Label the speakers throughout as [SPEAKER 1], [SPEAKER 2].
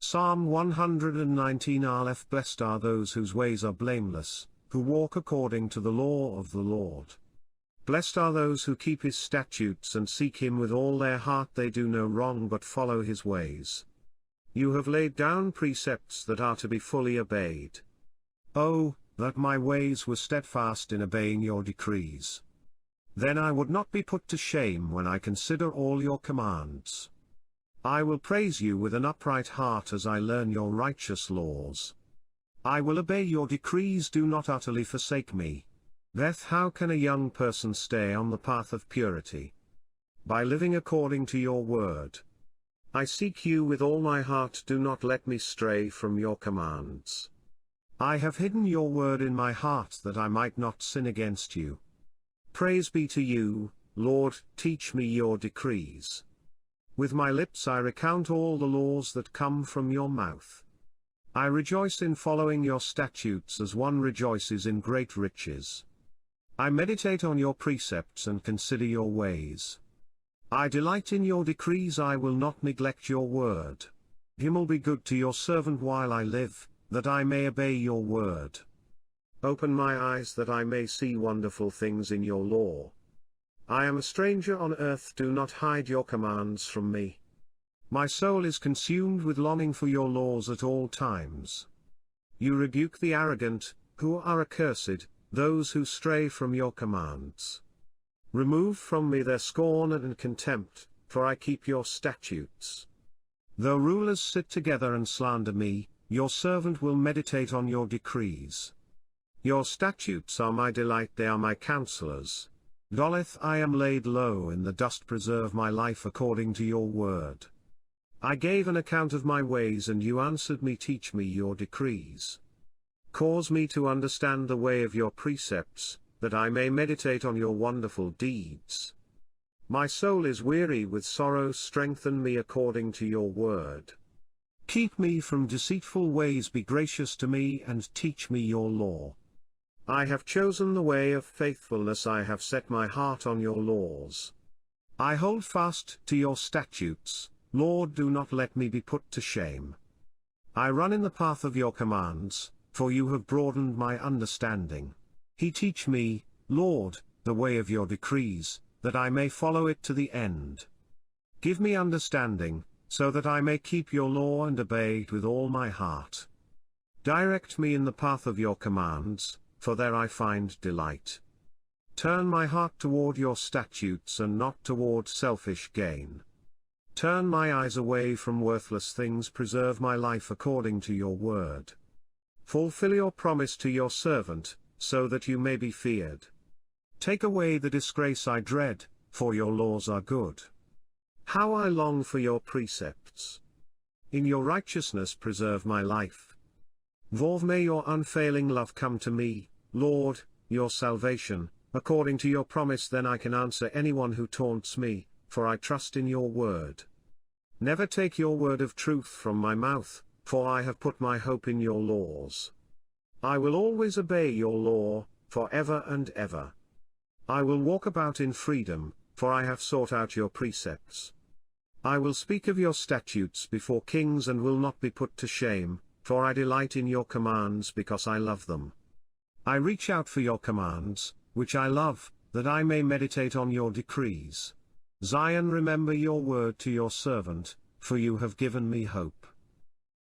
[SPEAKER 1] Psalm 119 Aleph. Blessed are those whose ways are blameless, who walk according to the law of the Lord. Blessed are those who keep his statutes and seek him with all their heart. They do no wrong but follow his ways. You have laid down precepts that are to be fully obeyed. Oh, that my ways were steadfast in obeying your decrees. Then I would not be put to shame when I consider all your commands. I will praise you with an upright heart as I learn your righteous laws. I will obey your decrees. Do not utterly forsake me. Beth, how can a young person stay on the path of purity? By living according to your word. I seek you with all my heart. Do not let me stray from your commands. I have hidden your word in my heart that I might not sin against you. Praise be to you, Lord. Teach me your decrees. With my lips I recount all the laws that come from your mouth. I rejoice in following your statutes as one rejoices in great riches. I meditate on your precepts and consider your ways. I delight in your decrees. I will not neglect your word. Him will be good to your servant while I live, that I may obey your word. Open my eyes that I may see wonderful things in your law. I am a stranger on earth. Do not hide your commands from me. My soul is consumed with longing for your laws at all times. You rebuke the arrogant, who are accursed, those who stray from your commands. Remove from me their scorn and contempt, for I keep your statutes. Though rulers sit together and slander me, your servant will meditate on your decrees. Your statutes are my delight. They are my counselors. Goleth, I am laid low in the dust. Preserve my life according to your word. I gave an account of my ways and you answered me. Teach me your decrees. Cause me to understand the way of your precepts, that I may meditate on your wonderful deeds. My soul is weary with sorrow. Strengthen me according to your word. Keep me from deceitful ways. Be gracious to me and teach me your law. I have chosen the way of faithfulness. I have set my heart on your laws. I hold fast to your statutes. Lord, do not let me be put to shame. I run in the path of your commands, for you have broadened my understanding. Teach me, Lord, the way of your decrees, that I may follow it to the end. Give me understanding, so that I may keep your law and obey it with all my heart. Direct me in the path of your commands, for there I find delight. Turn my heart toward your statutes and not toward selfish gain. Turn my eyes away from worthless things. Preserve my life according to your word. Fulfill your promise to your servant, so that you may be feared. Take away the disgrace I dread, for your laws are good. How I long for your precepts. In your righteousness preserve my life. May your unfailing love come to me, Lord, your salvation, according to your promise. Then I can answer anyone who taunts me, for I trust in your word. Never take your word of truth from my mouth, for I have put my hope in your laws. I will always obey your law, forever and ever. I will walk about in freedom, for I have sought out your precepts. I will speak of your statutes before kings and will not be put to shame, for I delight in your commands because I love them. I reach out for your commands, which I love, that I may meditate on your decrees. Zion, remember your word to your servant, for you have given me hope.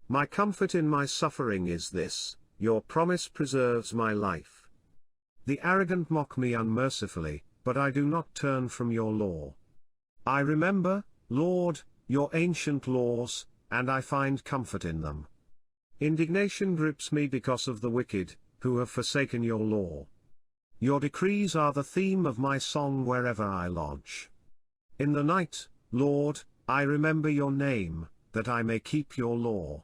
[SPEAKER 1] My comfort in my suffering is this, your promise preserves my life. The arrogant mock me unmercifully, but I do not turn from your law. I remember, Lord, your ancient laws, and I find comfort in them. Indignation grips me because of the wicked, who have forsaken your law. Your decrees are the theme of my song wherever I lodge. In the night, Lord, I remember your name, that I may keep your law.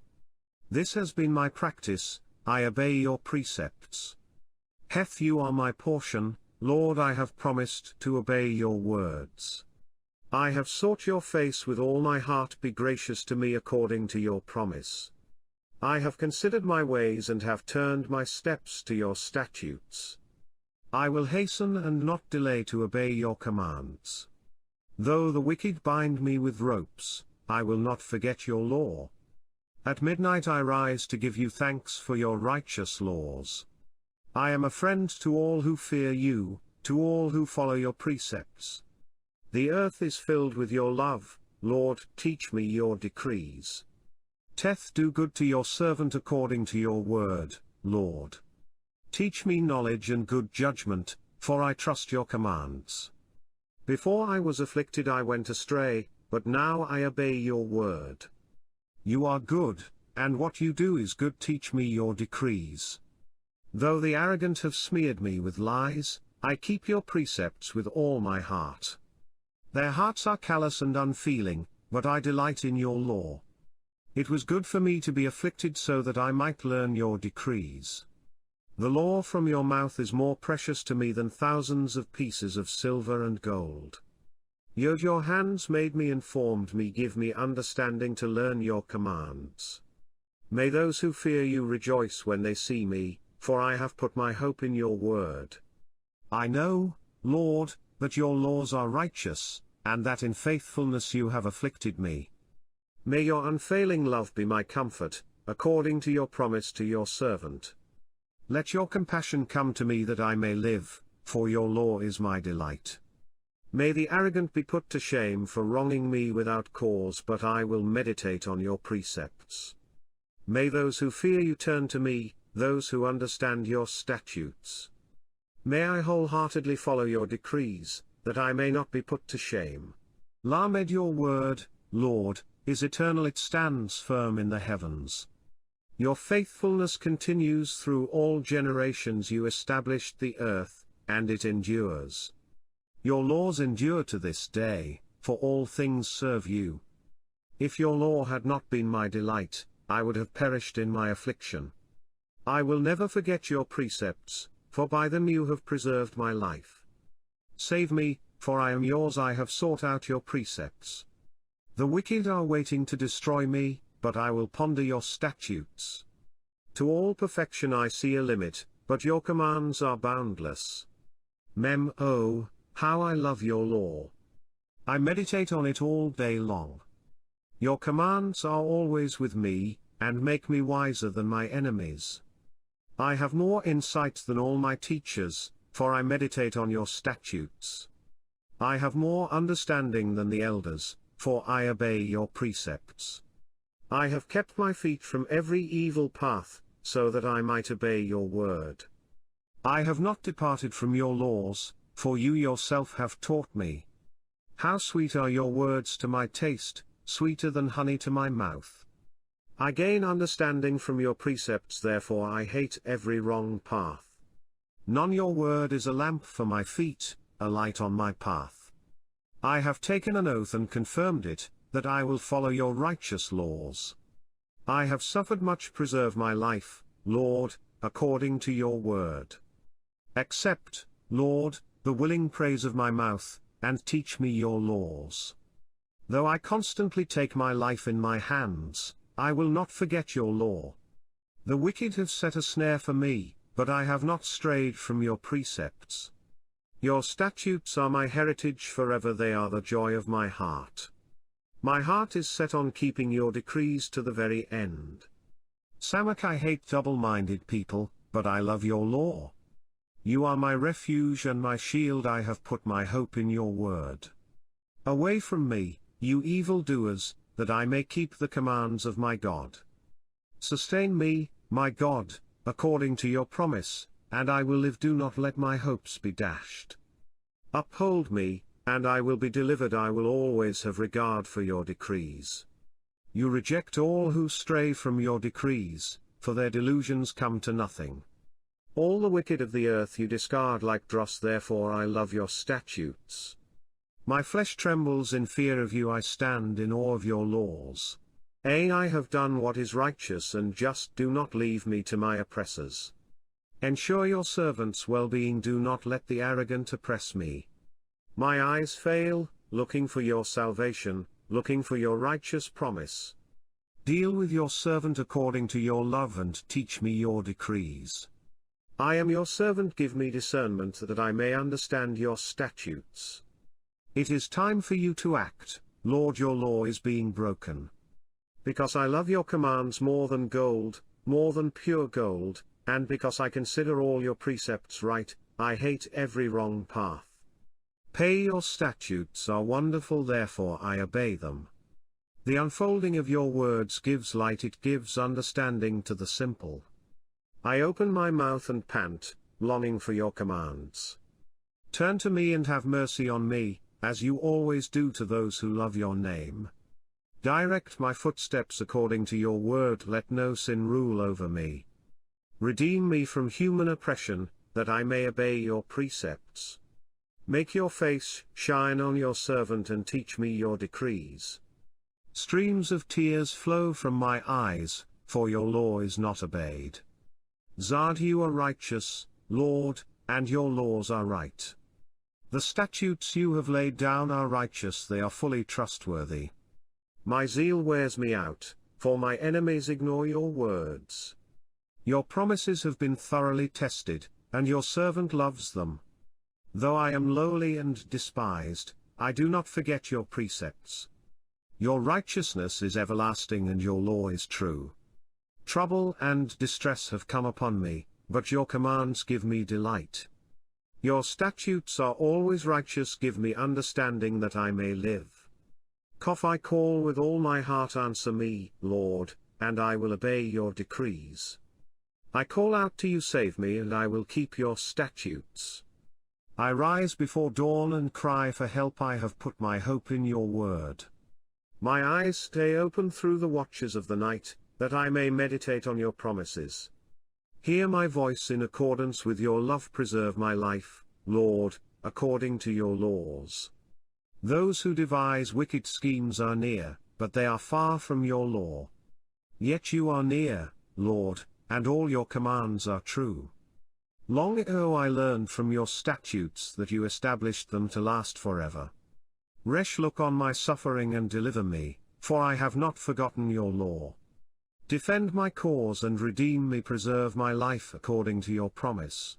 [SPEAKER 1] This has been my practice, I obey your precepts. Heth, you are my portion, Lord. I have promised to obey your words. I have sought your face with all my heart. Be gracious to me according to your promise. I have considered my ways and have turned my steps to your statutes. I will hasten and not delay to obey your commands. Though the wicked bind me with ropes, I will not forget your law. At midnight I rise to give you thanks for your righteous laws. I am a friend to all who fear you, to all who follow your precepts. The earth is filled with your love, Lord, teach me your decrees. Teth, do good to your servant according to your word, Lord. Teach me knowledge and good judgment, for I trust your commands. Before I was afflicted I went astray, but now I obey your word. You are good, and what you do is good. Teach me your decrees. Though the arrogant have smeared me with lies, I keep your precepts with all my heart. Their hearts are callous and unfeeling, but I delight in your law. It was good for me to be afflicted so that I might learn your decrees. The law from your mouth is more precious to me than thousands of pieces of silver and gold. Yet your hands made me and formed me. Give me understanding to learn your commands. May those who fear you rejoice when they see me, for I have put my hope in your word. I know, Lord, that your laws are righteous, and that in faithfulness you have afflicted me. May your unfailing love be my comfort, according to your promise to your servant. Let your compassion come to me that I may live, for your law is my delight. May the arrogant be put to shame for wronging me without cause, but I will meditate on your precepts. May those who fear you turn to me, those who understand your statutes. May I wholeheartedly follow your decrees, that I may not be put to shame. Lamed, your word, Lord, is eternal, it stands firm in the heavens. Your faithfulness continues through all generations. You established the earth, and it endures. Your laws endure to this day, for all things serve you. If your law had not been my delight, I would have perished in my affliction. I will never forget your precepts, for by them you have preserved my life. Save me, for I am yours. I have sought out your precepts. The wicked are waiting to destroy me, but I will ponder your statutes. To all perfection I see a limit, but your commands are boundless. Oh, how I love your law! I meditate on it all day long. Your commands are always with me, and make me wiser than my enemies. I have more insight than all my teachers, for I meditate on your statutes. I have more understanding than the elders, for I obey your precepts. I have kept my feet from every evil path, so that I might obey your word. I have not departed from your laws, for you yourself have taught me. How sweet are your words to my taste, sweeter than honey to my mouth. I gain understanding from your precepts, therefore I hate every wrong path. Your word is a lamp for my feet, a light on my path. I have taken an oath and confirmed it, that I will follow your righteous laws. I have suffered much. Preserve my life, Lord, according to your word. Accept, Lord, the willing praise of my mouth, and teach me your laws. Though I constantly take my life in my hands, I will not forget your law. The wicked have set a snare for me, but I have not strayed from your precepts. Your statutes are my heritage forever, they are the joy of my heart. My heart is set on keeping your decrees to the very end. Samak, I hate double-minded people, but I love your law. You are my refuge and my shield. I have put my hope in your word. Away from me, you evildoers, that I may keep the commands of my God. Sustain me, my God, according to your promise, and I will live. Do not let my hopes be dashed. Uphold me, and I will be delivered. I will always have regard for your decrees. You reject all who stray from your decrees, for their delusions come to nothing. All the wicked of the earth you discard like dross, therefore I love your statutes. My flesh trembles in fear of you. I stand in awe of your laws. I have done what is righteous and just. Do not leave me to my oppressors. Ensure your servant's well-being. Do not let the arrogant oppress me. My eyes fail, looking for your salvation, looking for your righteous promise. Deal with your servant according to your love and teach me your decrees. I am your servant. Give me discernment that I may understand your statutes. It is time for you to act, Lord. Your law is being broken. Because I love your commands more than gold, more than pure gold, and because I consider all your precepts right, I hate every wrong path. Your statutes are wonderful, therefore I obey them. The unfolding of your words gives light, it gives understanding to the simple. I open my mouth and pant, longing for your commands. Turn to me and have mercy on me, as you always do to those who love your name. Direct my footsteps according to your word, let no sin rule over me. Redeem me from human oppression, that I may obey your precepts. Make your face shine on your servant and teach me your decrees. Streams of tears flow from my eyes, for your law is not obeyed. Zad, you are righteous, Lord, and your laws are right. The statutes you have laid down are righteous, they are fully trustworthy. My zeal wears me out, for my enemies ignore your words. Your promises have been thoroughly tested, and your servant loves them. Though I am lowly and despised, I do not forget your precepts. Your righteousness is everlasting and your law is true. Trouble and distress have come upon me, but your commands give me delight. Your statutes are always righteous, give me understanding that I may live. I call with all my heart, answer me, Lord, and I will obey your decrees. I call out to you, save me, and I will keep your statutes. I rise before dawn and cry for help, I have put my hope in your word. My eyes stay open through the watches of the night, that I may meditate on your promises. Hear my voice in accordance with your love, preserve my life, Lord, according to your laws. Those who devise wicked schemes are near, but they are far from your law. Yet you are near, Lord, and all your commands are true. Long ago I learned from your statutes that you established them to last forever. Look on my suffering and deliver me, for I have not forgotten your law. Defend my cause and redeem me, preserve my life according to your promise.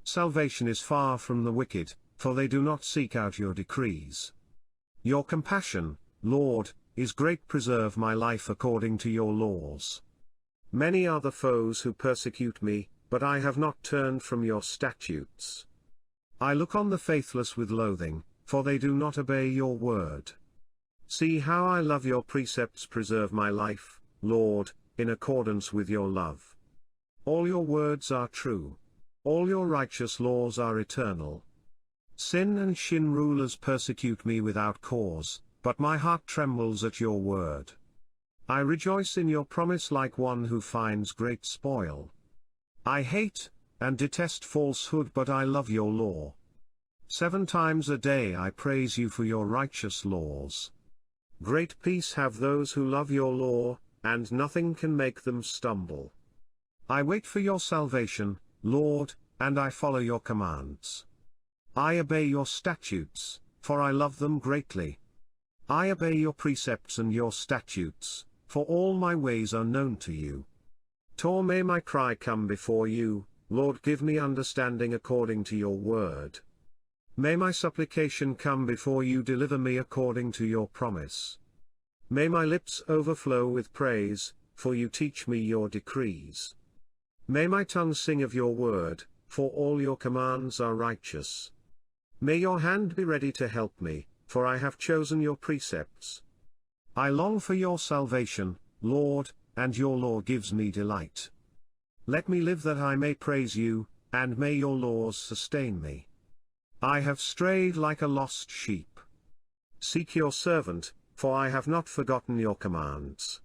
[SPEAKER 1] Salvation is far from the wicked, for they do not seek out your decrees. Your compassion, Lord, is great, preserve my life according to your laws. Many are the foes who persecute me, but I have not turned from your statutes. I look on the faithless with loathing, for they do not obey your word. See how I love your precepts, preserve my life, Lord, in accordance with your love. All your words are true. All your righteous laws are eternal. Sin and Shin rulers persecute me without cause, but my heart trembles at your word. I rejoice in your promise like one who finds great spoil. I hate and detest falsehood, but I love your law. 7 times a day I praise you for your righteous laws. Great peace have those who love your law, and nothing can make them stumble. I wait for your salvation, Lord, and I follow your commands. I obey your statutes, for I love them greatly. I obey your precepts and your statutes, for all my ways are known to you. May my cry come before you, Lord, give me understanding according to your word. May my supplication come before you, deliver me according to your promise. May my lips overflow with praise, for you teach me your decrees. May my tongue sing of your word, for all your commands are righteous. May your hand be ready to help me, for I have chosen your precepts. I long for your salvation, Lord, and your law gives me delight. Let me live that I may praise you, and may your laws sustain me. I have strayed like a lost sheep. Seek your servant, for I have not forgotten your commands.